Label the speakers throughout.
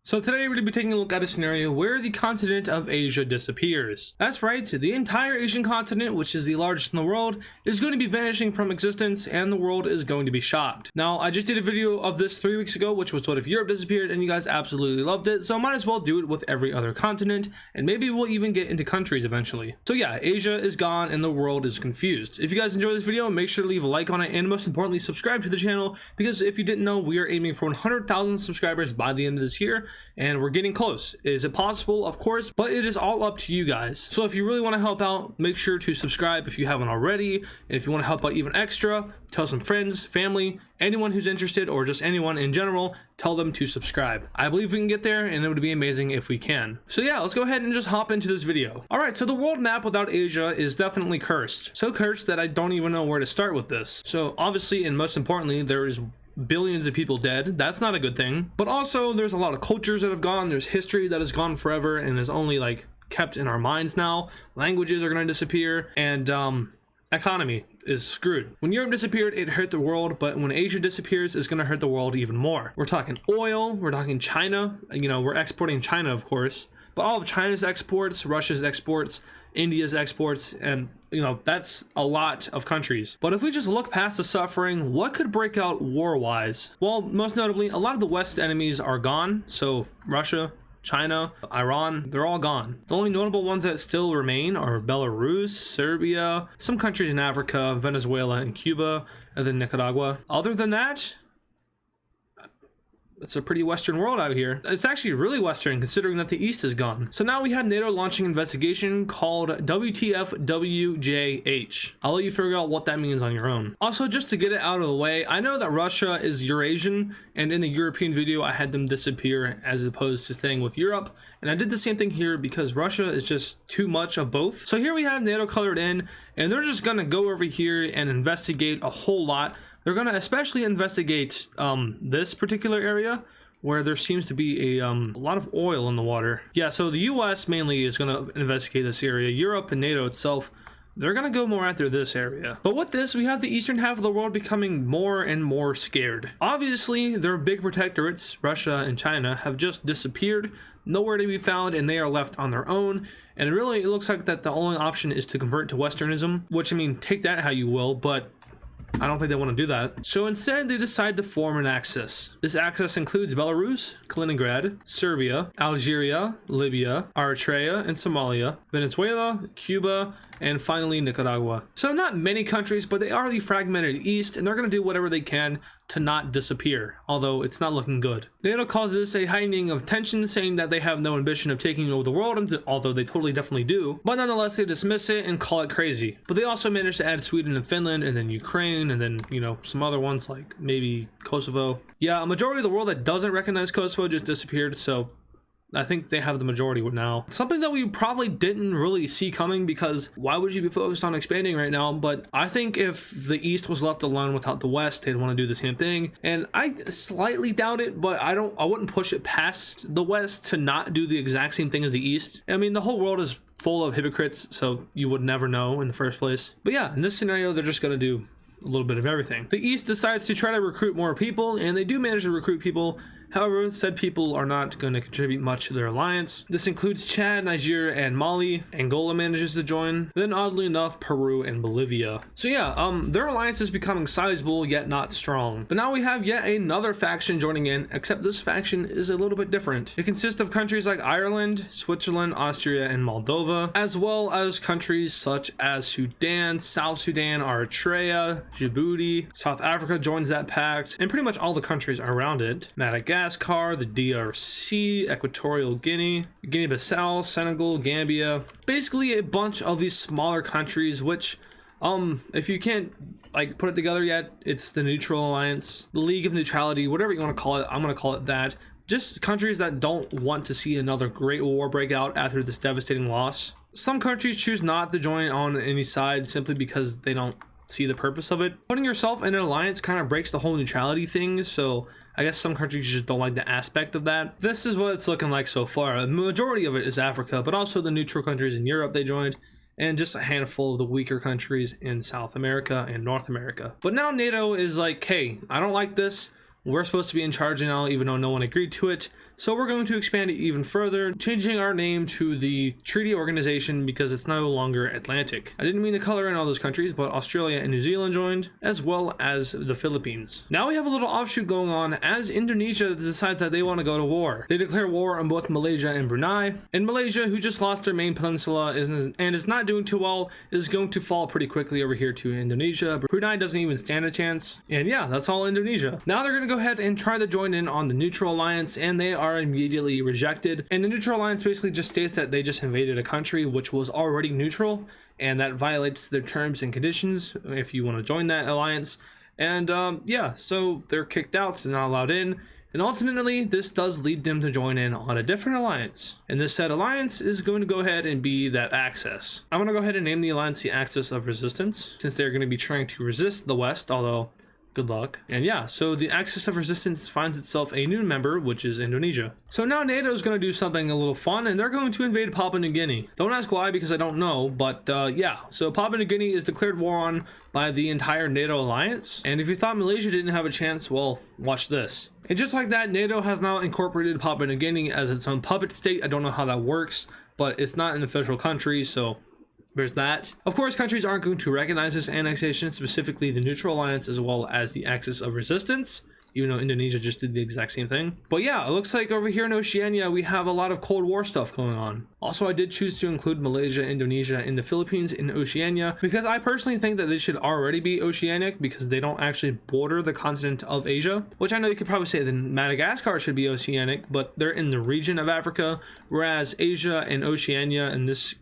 Speaker 1: So today we're going to be taking a look at a scenario where the continent of Asia disappears. That's right, the entire Asian continent, which is the largest in the world, is going to be vanishing from existence and the world is going to be shocked. Now, I just did a video of this 3 weeks ago, which was what if Europe disappeared, and you guys absolutely loved it, so I might as well do it with every other continent, and maybe we'll even get into countries eventually. So yeah, Asia is gone and the world is confused. If you guys enjoyed this video, make sure to leave a like on it, and most importantly, subscribe to the channel, because if you didn't know, we are aiming for 100,000 subscribers by the end of this year, and we're getting close. Is it possible? Of course, but it is all up to you guys. So if you really want to help out, make sure to subscribe if you haven't already, and if you want to help out even extra, tell some friends, family, anyone who's interested, or just anyone in general, tell them to subscribe. I believe we can get there, and it would be amazing if we can. So yeah, let's go ahead and just hop into this video. All right, so the world map without Asia is definitely cursed. So cursed that I don't even know where to start with this. So obviously, and most importantly, there is billions of people dead. That's not a good thing. But also, there's a lot of cultures that have gone. There's history that has gone forever and is only like kept in our minds now. Languages are going to disappear, and economy is screwed. When Europe disappeared, it hurt the world, but when Asia disappears, it's going to hurt the world even more. We're talking oil, we're talking China, you know, we're exporting China, of course, but all of China's exports, Russia's exports, India's exports, and you know, that's a lot of countries. But if we just look past the suffering, what could break out war-wise? Well, most notably, a lot of the West enemies are gone, so Russia, China, Iran, they're all gone. The only notable ones that still remain are Belarus, Serbia, some countries in Africa, Venezuela, and Cuba, and then Nicaragua. Other than that, it's a pretty Western world out here. It's actually really Western considering that the East is gone. So now we have NATO launching an investigation called WTF-WJH. I'll let you figure out what that means on your own. Also, just to get it out of the way, I know that Russia is Eurasian, and in the European video I had them disappear as opposed to staying with Europe, and I did the same thing here because Russia is just too much of both. So here we have NATO colored in, and they're just gonna go over here and investigate a whole lot. They're going to especially investigate this particular area where there seems to be a lot of oil in the water. Yeah, so the US mainly is going to investigate this area. Europe and NATO itself, they're going to go more after this area. But with this, we have the eastern half of the world becoming more and more scared. Obviously, their big protectorates, Russia and China, have just disappeared, nowhere to be found, and they are left on their own. And really, it looks like that the only option is to convert to Westernism, which, I mean, take that how you will, but I don't think they want to do that. So instead, they decide to form an axis. This axis includes Belarus, Kaliningrad, Serbia, Algeria, Libya, Eritrea, and Somalia, Venezuela, Cuba, and finally Nicaragua. So not many countries, but they are the fragmented East, and they're going to do whatever they can to not disappear, although it's not looking good. NATO calls this a heightening of tension, saying that they have no ambition of taking over the world, although they totally definitely do, but nonetheless they dismiss it and call it crazy. But they also managed to add Sweden and Finland, and then Ukraine, and then, you know, some other ones like maybe Kosovo. Yeah, a majority of the world that doesn't recognize Kosovo just disappeared, so I think they have the majority now. Something that we probably didn't really see coming, because why would you be focused on expanding right now? But I think if the East was left alone without the West, they'd want to do the same thing. And I slightly doubt it, but I wouldn't push it past the West to not do the exact same thing as the East. I mean, the whole world is full of hypocrites, so you would never know in the first place. But yeah, in this scenario, they're just going to do a little bit of everything. The East decides to try to recruit more people, and they do manage to recruit people. However, said people are not going to contribute much to their alliance. This includes Chad, Niger, and Mali. Angola manages to join. Then, oddly enough, Peru and Bolivia. So yeah, their alliance is becoming sizable, yet not strong. But now we have yet another faction joining in, except this faction is a little bit different. It consists of countries like Ireland, Switzerland, Austria, and Moldova, as well as countries such as Sudan, South Sudan, Eritrea, Djibouti. South Africa joins that pact, and pretty much all the countries around it. Madagascar, the DRC, Equatorial Guinea, Guinea-Bissau, Senegal, Gambia. Basically a bunch of these smaller countries, which if you can't like put it together yet, it's the Neutral Alliance, the League of Neutrality, whatever you want to call it. I'm going to call it that. Just countries that don't want to see another great war break out after this devastating loss. Some countries choose not to join on any side simply because they don't see the purpose of it. Putting yourself in an alliance kind of breaks the whole neutrality thing, so I guess some countries just don't like the aspect of that. This is what it's looking like so far. The majority of it is Africa, but also the neutral countries in Europe they joined, and just a handful of the weaker countries in South America and North America. But now NATO is like, hey, I don't like this. We're supposed to be in charge now, even though no one agreed to it. So we're going to expand it even further, changing our name to the Treaty Organization because it's no longer Atlantic. I didn't mean to color in all those countries, but Australia and New Zealand joined, as well as the Philippines. Now we have a little offshoot going on as Indonesia decides that they want to go to war. They declare war on both Malaysia and Brunei, and Malaysia, who just lost their main peninsula and is not doing too well, is going to fall pretty quickly over here to Indonesia. Brunei doesn't even stand a chance, and yeah, that's all Indonesia. Now they're going to go ahead and try to join in on the Neutral Alliance, and they are immediately rejected. And the Neutral Alliance basically just states that they just invaded a country which was already neutral, and that violates their terms and conditions if you want to join that alliance. And yeah, so they're kicked out, they're not allowed in. And ultimately, this does lead them to join in on a different alliance. And this said alliance is going to go ahead and be that Axis. I'm going to go ahead and name the alliance the Axis of Resistance, since they're going to be trying to resist the West, although good luck. And yeah, so the Axis of Resistance finds itself a new member, which is Indonesia. So now NATO is going to do something a little fun, and they're going to invade Papua New Guinea. Don't ask why, because I don't know, but yeah. So Papua New Guinea is declared war on by the entire NATO alliance. And if you thought Malaysia didn't have a chance, well, watch this. And just like that, NATO has now incorporated Papua New Guinea as its own puppet state. I don't know how that works, but it's not an official country, so there's that. Of course, countries aren't going to recognize this annexation, specifically the Neutral Alliance as well as the Axis of Resistance, even though Indonesia just did the exact same thing. But yeah, it looks like over here in Oceania, we have a lot of Cold War stuff going on. Also, I did choose to include Malaysia, Indonesia, and the Philippines in Oceania because I personally think that they should already be oceanic because they don't actually border the continent of Asia, which I know you could probably say that Madagascar should be oceanic, but they're in the region of Africa, whereas Asia and Oceania and this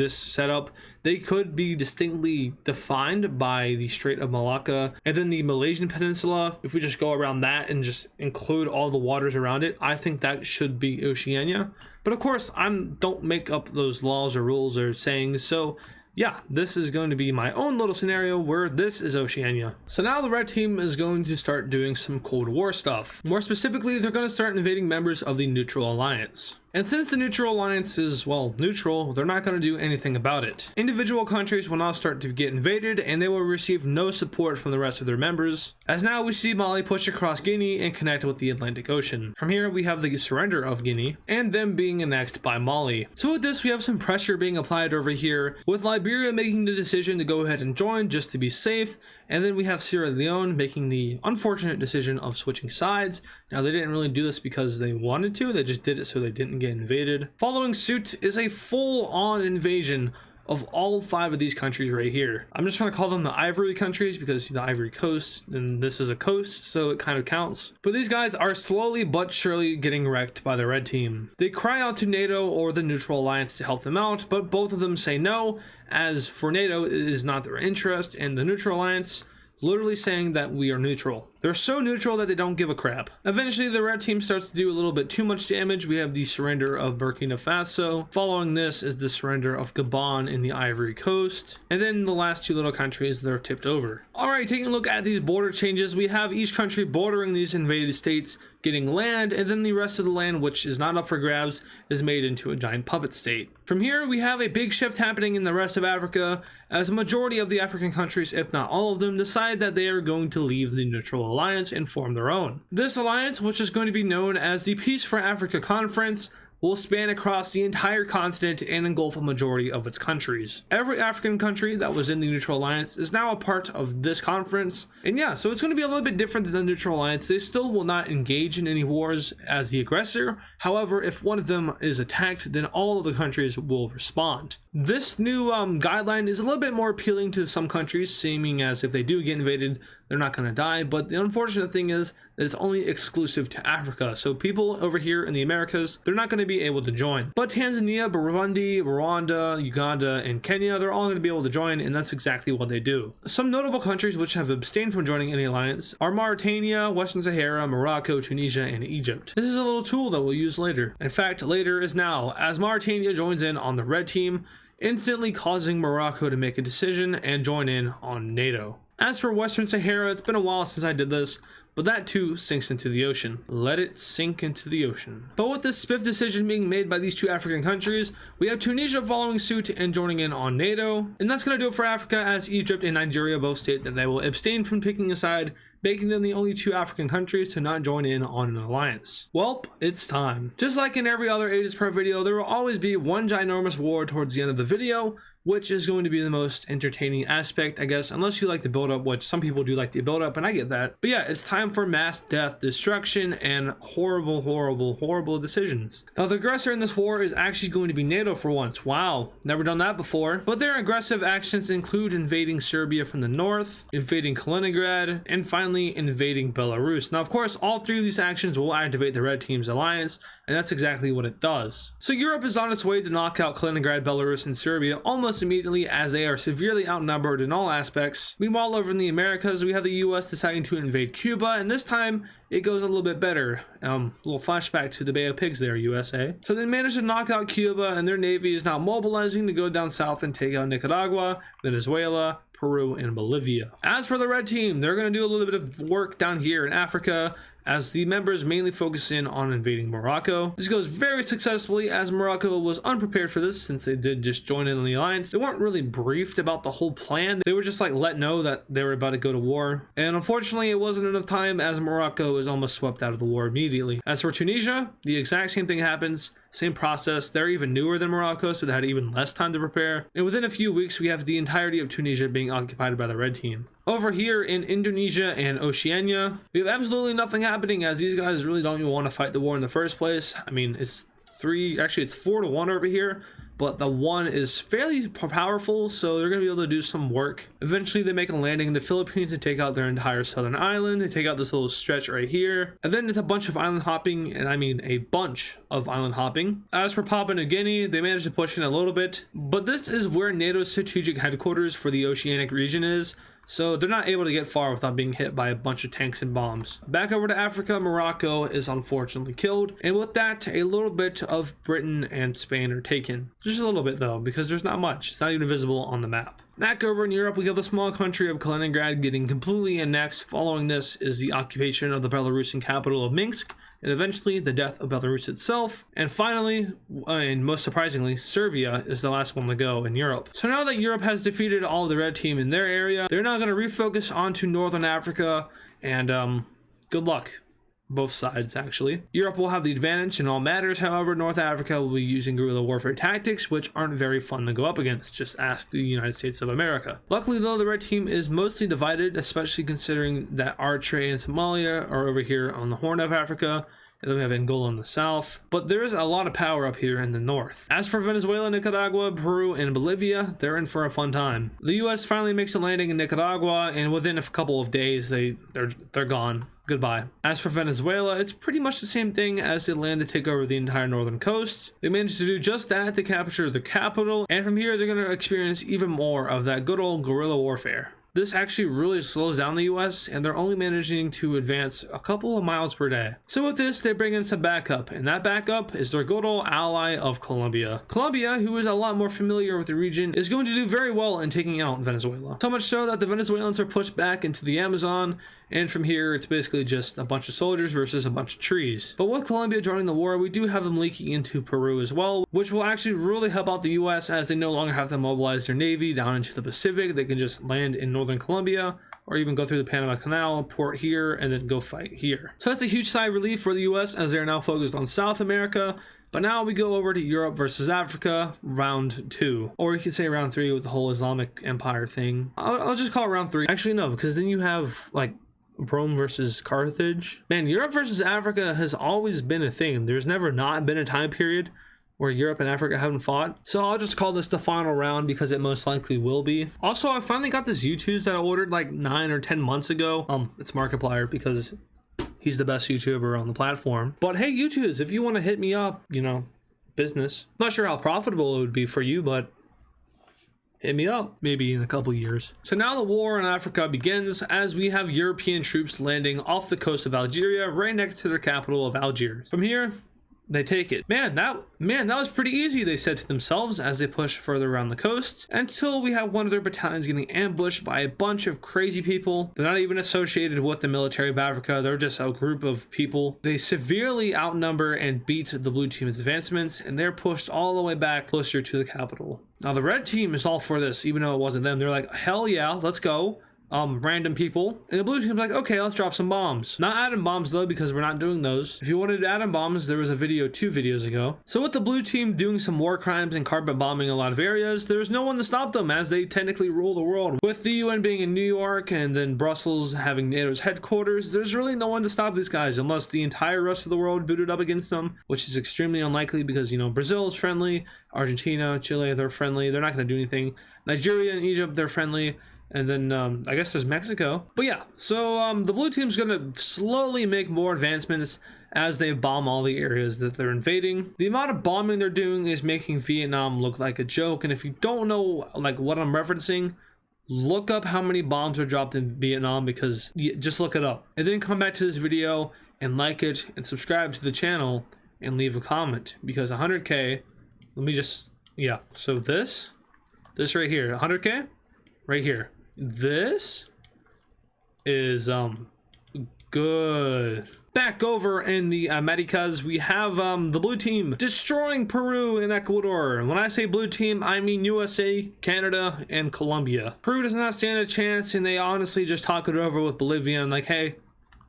Speaker 1: setup, they could be distinctly defined by the Strait of Malacca and then the Malaysian Peninsula. If we just go around that and just include all the waters around it, I think that should be Oceania. But of course, don't make up those laws or rules or sayings, so yeah, this is going to be my own little scenario where this is Oceania. So now the red team is going to start doing some Cold War stuff. More specifically, they're going to start invading members of the Neutral Alliance. And since the Neutral Alliance is, well, neutral, they're not going to do anything about it. Individual countries will now start to get invaded, and they will receive no support from the rest of their members, as now we see Mali push across Guinea and connect with the Atlantic Ocean. From here, we have the surrender of Guinea, and them being annexed by Mali. So with this, we have some pressure being applied over here, with Liberia making the decision to go ahead and join just to be safe, and then we have Sierra Leone making the unfortunate decision of switching sides. Now, they didn't really do this because they wanted to, they just did it so they didn't get invaded. Following suit is a full-on invasion of all 5 of these countries right here. I'm just going to call them the Ivory countries because the Ivory Coast, and this is a coast, so it kind of counts. But these guys are slowly but surely getting wrecked by the red team. They cry out to NATO or the Neutral Alliance to help them out, but both of them say no, as for NATO, it is not their interest, and the Neutral Alliance literally saying that we are neutral. They're so neutral that they don't give a crap. Eventually, the red team starts to do a little bit too much damage. We have the surrender of Burkina Faso. Following this is the surrender of Gabon in the Ivory Coast. And then the last 2 little countries that are tipped over. Alright, taking a look at these border changes, we have each country bordering these invaded states getting land, and then the rest of the land, which is not up for grabs, is made into a giant puppet state. From here, we have a big shift happening in the rest of Africa, as a majority of the African countries, if not all of them, decide that they are going to leave the Neutral Alliance and form their own. This alliance, which is going to be known as the Peace for Africa Conference, will span across the entire continent and engulf a majority of its countries. Every African country that was in the Neutral Alliance is now a part of this conference. And yeah, so it's going to be a little bit different than the Neutral Alliance. They still will not engage in any wars as the aggressor. However, if one of them is attacked, then all of the countries will respond. This new guideline is a little bit more appealing to some countries, seeming as if they do get invaded, they're not going to die. But the unfortunate thing is that it's only exclusive to Africa. So people over here in the Americas, they're not going to be able to join. But Tanzania, Burundi, Rwanda, Uganda, and Kenya, they're all going to be able to join, and that's exactly what they do. Some notable countries which have abstained from joining any alliance are Mauritania, Western Sahara, Morocco, Tunisia, and Egypt. This is a little tool that we'll use later. In fact, later is now, as Mauritania joins in on the red team, instantly causing Morocco to make a decision and join in on NATO. As for Western Sahara, it's been a while since I did this, but that too sinks into the ocean. Let it sink into the ocean. But with this spiff decision being made by these 2 African countries, we have Tunisia following suit and joining in on NATO. And that's going to do it for Africa, as Egypt and Nigeria both state that they will abstain from picking a side making them the only 2 African countries to not join in on an alliance. Welp, it's time. Just like in every other AdizzPro video, there will always be one ginormous war towards the end of the video, which is going to be the most entertaining aspect, I guess, unless you like the build-up, which some people do like the build-up, and I get that. But yeah, it's time for mass death, destruction, and horrible, horrible, horrible decisions. Now, the aggressor in this war is actually going to be NATO for once. Wow, never done that before. But their aggressive actions include invading Serbia from the north, invading Kaliningrad, and finally invading Belarus. Now, of course, all 3 of these actions will activate the Red Team's alliance, and that's exactly what it does. So Europe is on its way to knock out Kaliningrad, Belarus, and Serbia almost immediately, as they are severely outnumbered in all aspects. Meanwhile, over in the Americas, we have the US deciding to invade Cuba, and this time it goes a little bit better. A little flashback to the Bay of Pigs there, USA. So they managed to knock out Cuba, and their navy is now mobilizing to go down south and take out Nicaragua, Venezuela, Peru, and Bolivia. As for the Red Team, they're going to do a little bit of work down here in Africa, as the members mainly focus in on invading Morocco. This goes very successfully, as Morocco was unprepared for this since they did just join in on the alliance. They weren't really briefed about the whole plan. They were just like let know that they were about to go to war. And unfortunately, it wasn't enough time, as Morocco was almost swept out of the war immediately. As for Tunisia, the exact same thing happens. Same process. They're even newer than Morocco, so they had even less time to prepare. And within a few weeks, we have the entirety of Tunisia being occupied by the Red Team. Over here in Indonesia and Oceania, we have absolutely nothing happening, as these guys really don't even want to fight the war in the first place. I mean, it's 4-1 over here, but the 1 is fairly powerful, so they're going to be able to do some work. Eventually, they make a landing in the Philippines to take out their entire southern island. They take out this little stretch right here, and then it's a bunch of island hopping, and I mean a bunch of island hopping. As for Papua New Guinea, they managed to push in a little bit, but this is where NATO's strategic headquarters for the Oceanic region is, so they're not able to get far without being hit by a bunch of tanks and bombs. Back over to Africa, Morocco is unfortunately killed, and with that, a little bit of Britain and Spain are taken. Just a little bit though, because there's not much. It's not even visible on the map. Back over in Europe, we have the small country of Kaliningrad getting completely annexed. Following this is the occupation of the Belarusian capital of Minsk, and eventually the death of Belarus itself. And finally, and most surprisingly, Serbia is the last one to go in Europe. So now that Europe has defeated all of the Red Team in their area, they're now going to refocus onto Northern Africa, and good luck. Both sides, actually. Europe will have the advantage in all matters. However, North Africa will be using guerrilla warfare tactics, which aren't very fun to go up against. Just ask the United States of America. Luckily, though, the Red Team is mostly divided, especially considering that Eritrea and Somalia are over here on the Horn of Africa, and then we have Angola in the south. But there is a lot of power up here in the north. As for Venezuela, Nicaragua, Peru, and Bolivia, they're in for a fun time. The US finally makes a landing in Nicaragua, and within a couple of days, they're gone. Goodbye. As for Venezuela, it's pretty much the same thing, as they land to take over the entire northern coast. They managed to do just that to capture the capital, and from here they're going to experience even more of that good old guerrilla warfare. This actually really slows down the US, and they're only managing to advance a couple of miles per day. So with this, they bring in some backup, and that backup is their good old ally of Colombia. Colombia, who is a lot more familiar with the region, is going to do very well in taking out Venezuela. So much so that the Venezuelans are pushed back into the Amazon, and from here it's basically just a bunch of soldiers versus a bunch of trees. But with Colombia joining the war, we do have them leaking into Peru as well, which will actually really help out the US, as they no longer have to mobilize their navy down into the Pacific. They can just land in northern Colombia, or even go through the Panama Canal, port here, and then go fight here. So that's a huge sigh of relief for the US, as they're now focused on South America. But now we go over to Europe versus Africa, round 2. Or you could say round 3 with the whole Islamic Empire thing. I'll just call it round 3. Actually, no, because then you have, like, Rome versus Carthage. Man, Europe versus Africa has always been a thing. There's never not been a time period where Europe and Africa haven't fought. So I'll just call this the final round, because it most likely will be. Also, I finally got this YouTube that I ordered like 9 or 10 months ago. It's Markiplier, because he's the best YouTuber on the platform. But hey, YouTubers, if you want to hit me up, you know, business. Not sure how profitable it would be for you, but hit me up, maybe in a couple years. So now the war in Africa begins, as we have European troops landing off the coast of Algeria, right next to their capital of Algiers. From here, they take it. Man, that was pretty easy, they said to themselves as they push further around the coast, until we have one of their battalions getting ambushed by a bunch of crazy people. They're not even associated with the military of Africa. They're just a group of people. They severely outnumber and beat the blue team's advancements, and they're pushed all the way back closer to the capital. Now the red team is all for this, even though it wasn't them. They're like, hell yeah, let's go. random people, and the blue team's like, okay, let's drop some bombs. Not atom bombs though, because we're not doing those. If you wanted atom bombs, there was a video 2 videos ago. So with the blue team doing some war crimes and carpet bombing a lot of areas, there's no one to stop them, as they technically rule the world. With the UN being in New York and then Brussels having NATO's headquarters, there's really no one to stop these guys unless the entire rest of the world booted up against them, which is extremely unlikely because, you know, Brazil is friendly, Argentina, Chile, they're friendly, they're not going to do anything. Nigeria and Egypt, they're friendly. And then I guess there's Mexico. But yeah, so the blue team's gonna slowly make more advancements as they bomb all the areas that they're invading. The amount of bombing they're doing is making Vietnam look like a joke. And if you don't know like what I'm referencing, look up how many bombs are dropped in Vietnam, because just look it up. And then come back to this video and like it and subscribe to the channel and leave a comment, because 100K, let me just, yeah, so this right here, 100K right here. This is good. Back over in the Americas, we have the blue team destroying Peru and Ecuador. And when I say blue team, I mean USA, Canada, and Colombia. Peru does not stand a chance, and they honestly just talk it over with Bolivia and like, hey,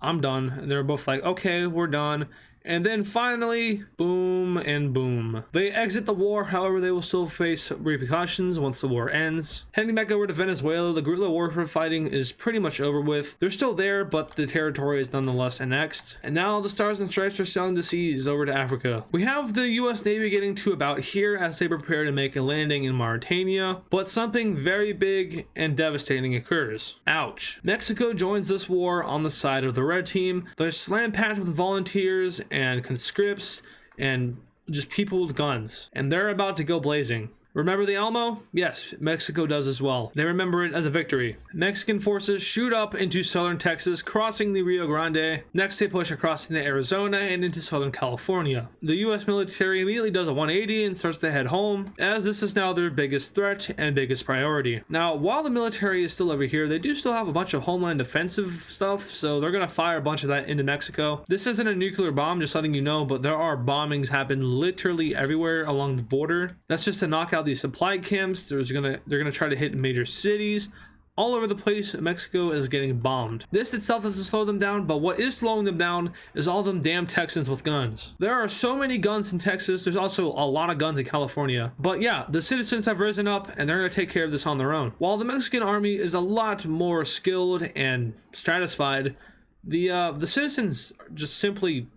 Speaker 1: I'm done. And they're both like, okay, we're done. And then finally, boom and boom. They exit the war, however, they will still face repercussions once the war ends. Heading back over to Venezuela, the guerrilla warfare fighting is pretty much over with. They're still there, but the territory is nonetheless annexed. And now the Stars and Stripes are sailing the seas over to Africa. We have the US Navy getting to about here as they prepare to make a landing in Mauritania, but something very big and devastating occurs. Ouch. Mexico joins this war on the side of the red team. They're slam-packed with volunteers and conscripts and just people with guns, and they're about to go blazing. Remember the Alamo? Yes, Mexico does as well. They remember it as a victory. Mexican forces shoot up into southern Texas, crossing the Rio Grande. Next, they push across into Arizona and into southern California. The US military immediately does a 180 and starts to head home, as this is now their biggest threat and biggest priority. Now, while the military is still over here, they do still have a bunch of homeland defensive stuff, so they're gonna fire a bunch of that into Mexico. This isn't a nuclear bomb, just letting you know, but there are bombings happen literally everywhere along the border. That's just to knock out these supply camps. They're gonna try to hit major cities all over the place. Mexico is getting bombed. This itself doesn't slow them down, but what is slowing them down is all them damn Texans with guns. There are so many guns in Texas. There's also a lot of guns in California. But yeah, the citizens have risen up and they're gonna take care of this on their own. While the Mexican army is a lot more skilled and stratified, the citizens just simply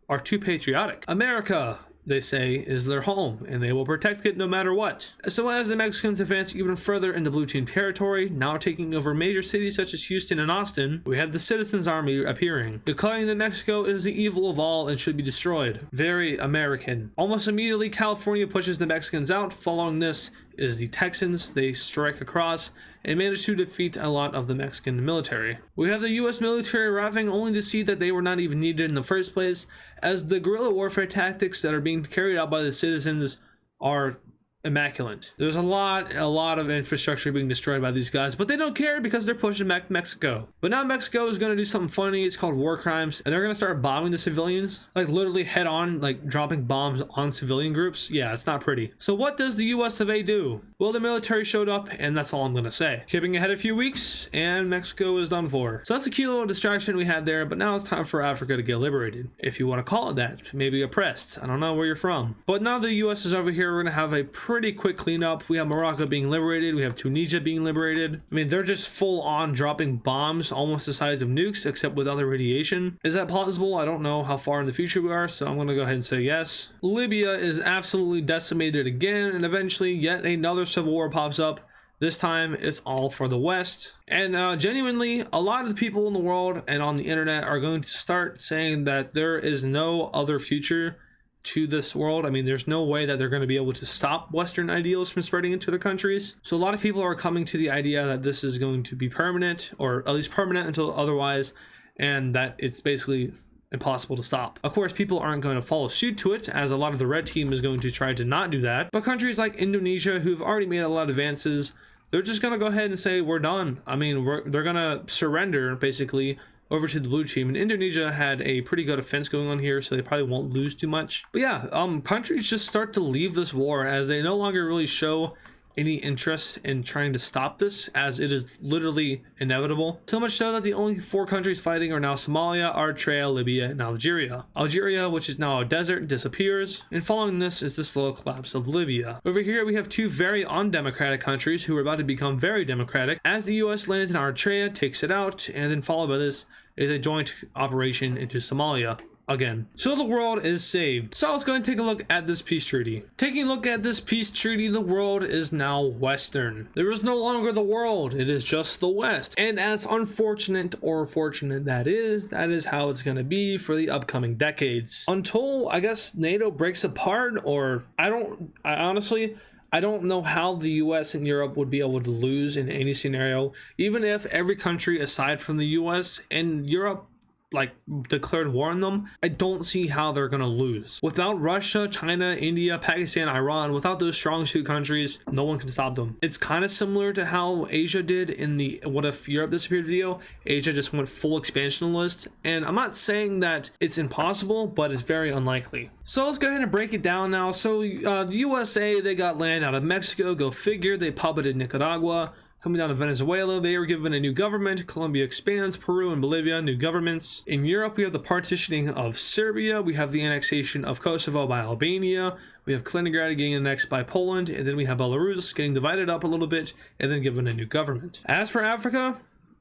Speaker 1: are too patriotic. America, they say, is their home, and they will protect it no matter what. So as the Mexicans advance even further into blue team territory, now taking over major cities such as Houston and Austin, we have the Citizens Army appearing, declaring that Mexico is the evil of all and should be destroyed. Very American. Almost immediately, California pushes the Mexicans out. Following this is the Texans. They strike across and manage to defeat a lot of the Mexican military. We have the US military arriving only to see that they were not even needed in the first place, as the guerrilla warfare tactics that are being carried out by the citizens are immaculate. There's a lot of infrastructure being destroyed by these guys, but they don't care because they're pushing back Mexico. But now Mexico is going to do something funny. It's called war crimes, and they're going to start bombing the civilians, like literally head on, like dropping bombs on civilian groups. Yeah, it's not pretty. So what does the US of A do? Well, the military showed up, and that's all I'm going to say. Skipping ahead a few weeks, and Mexico is done for. So that's a cute little distraction we had there, but now it's time for Africa to get liberated, if you want to call it that. Maybe oppressed. I don't know where you're from. But now the US is over here, we're going to have a pretty quick cleanup. We have Morocco being liberated. We have Tunisia being liberated. I mean, they're just full on dropping bombs almost the size of nukes, except with other radiation. Is that plausible? I don't know how far in the future we are, so I'm going to go ahead and say yes. Libya is absolutely decimated again, and eventually yet another civil war pops up. This time it's all for the West. And genuinely, a lot of the people in the world and on the internet are going to start saying that there is no other future to this world. I mean, there's no way that they're going to be able to stop Western ideals from spreading into their countries. So a lot of people are coming to the idea that this is going to be permanent, or at least permanent until otherwise, and that it's basically impossible to stop. Of course, people aren't going to follow suit to it, as a lot of the red team is going to try to not do that. But countries like Indonesia, who've already made a lot of advances, they're just going to go ahead and say, we're done. I mean, they're going to surrender, basically, over to the blue team. And Indonesia had a pretty good offense going on here, so they probably won't lose too much. But yeah, countries just start to leave this war as they no longer really show any interest in trying to stop this, as it is literally inevitable. So much so that the only 4 countries fighting are now Somalia, Eritrea, Libya, and Algeria. Algeria, which is now a desert, disappears, and following this is the slow collapse of Libya. Over here we have 2 very undemocratic countries who are about to become very democratic, as the US lands in Eritrea, takes it out, and then followed by this is a joint operation into Somalia again. So the world is saved. So let's go and take a look at this peace treaty. Taking a look at this peace treaty, the world is now Western. There is no longer the world, it is just the West. And as unfortunate or fortunate that is how it's going to be for the upcoming decades. Until, I guess, NATO breaks apart, or I honestly don't know how the US and Europe would be able to lose in any scenario, even if every country aside from the US and Europe declared war on them. I don't see how they're gonna lose. Without Russia, China, India, Pakistan, Iran, without those strong 2 countries, no one can stop them. It's kind of similar to how Asia did in the what if Europe disappeared video. Asia just went full expansionist, and I'm not saying that it's impossible, but it's very unlikely. So let's go ahead and break it down now. So the USA, they got land out of Mexico, go figure. They puppeted Nicaragua. Coming down to Venezuela, they were given a new government. Colombia expands. Peru and Bolivia, new governments. In Europe, we have the partitioning of Serbia. We have the annexation of Kosovo by Albania. We have Kaliningrad getting annexed by Poland. And then we have Belarus getting divided up a little bit and then given a new government. As for Africa,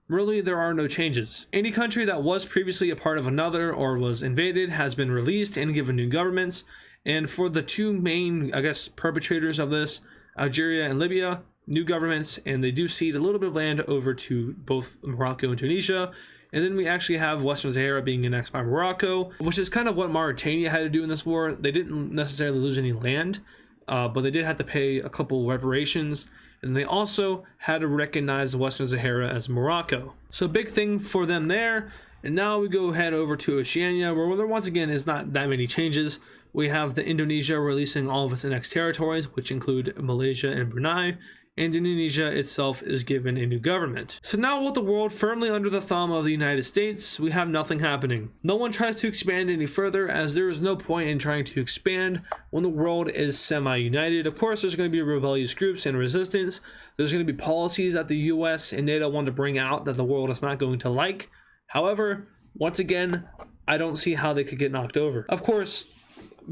Speaker 1: really, there are no changes. Any country that was previously a part of another or was invaded has been released and given new governments. And for the 2 main, I guess, perpetrators of this, Algeria and Libya, new governments, and they do cede a little bit of land over to both Morocco and Tunisia. And then we actually have Western Sahara being annexed by Morocco, which is kind of what Mauritania had to do in this war. They didn't necessarily lose any land, but they did have to pay a couple reparations, and they also had to recognize Western Sahara as Morocco. So big thing for them there. And now we go head over to Oceania, where there once again is not that many changes. We have the Indonesia releasing all of its annexed territories, which include Malaysia and Brunei, and Indonesia itself is given a new government. So now with the world firmly under the thumb of the United States, we have nothing happening. No one tries to expand any further, as there is no point in trying to expand when the world is semi-united. Of course, there's going to be rebellious groups and resistance. There's going to be policies that the US and NATO want to bring out that the world is not going to like. However, once again, I don't see how they could get knocked over. Of course,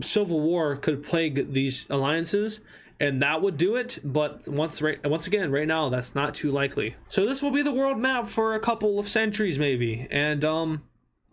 Speaker 1: civil war could plague these alliances, and that would do it, but once again, right now, that's not too likely. So this will be the world map for a couple of centuries maybe, and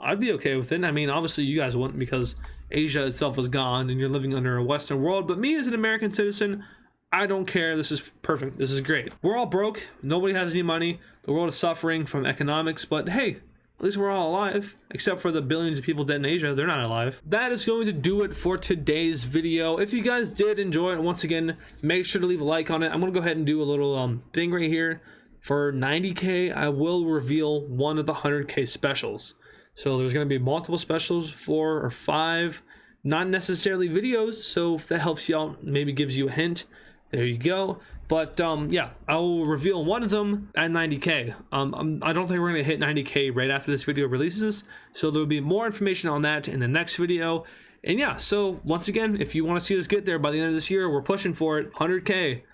Speaker 1: I'd be okay with it. I mean, obviously you guys wouldn't, because Asia itself is gone and you're living under a Western world, but me as an American citizen, I don't care. This is perfect. This is great. We're all broke. Nobody has any money. The world is suffering from economics, but hey, at least we're all alive, except for the billions of people dead in Asia. They're not alive. That is going to do it for today's video. If you guys did enjoy it, once again, make sure to leave a like on it. I'm gonna go ahead and do a little thing right here. For 90K, I will reveal one of the 100K specials. So there's gonna be multiple specials, 4 or 5, not necessarily videos. So if that helps you out, maybe gives you a hint, there you go. But yeah, I will reveal one of them at 90K. I don't think we're gonna hit 90K right after this video releases, so there will be more information on that in the next video. And yeah, so once again, if you want to see us get there by the end of this year, we're pushing for it, 100K.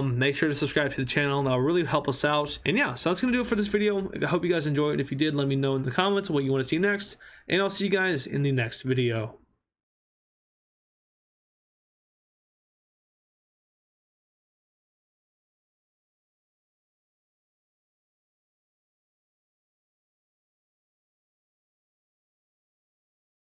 Speaker 1: Make sure to subscribe to the channel. That'll really help us out. And yeah, so that's gonna do it for this video. I hope you guys enjoyed. If you did, let me know in the comments what you want to see next, and I'll see you guys in the next video.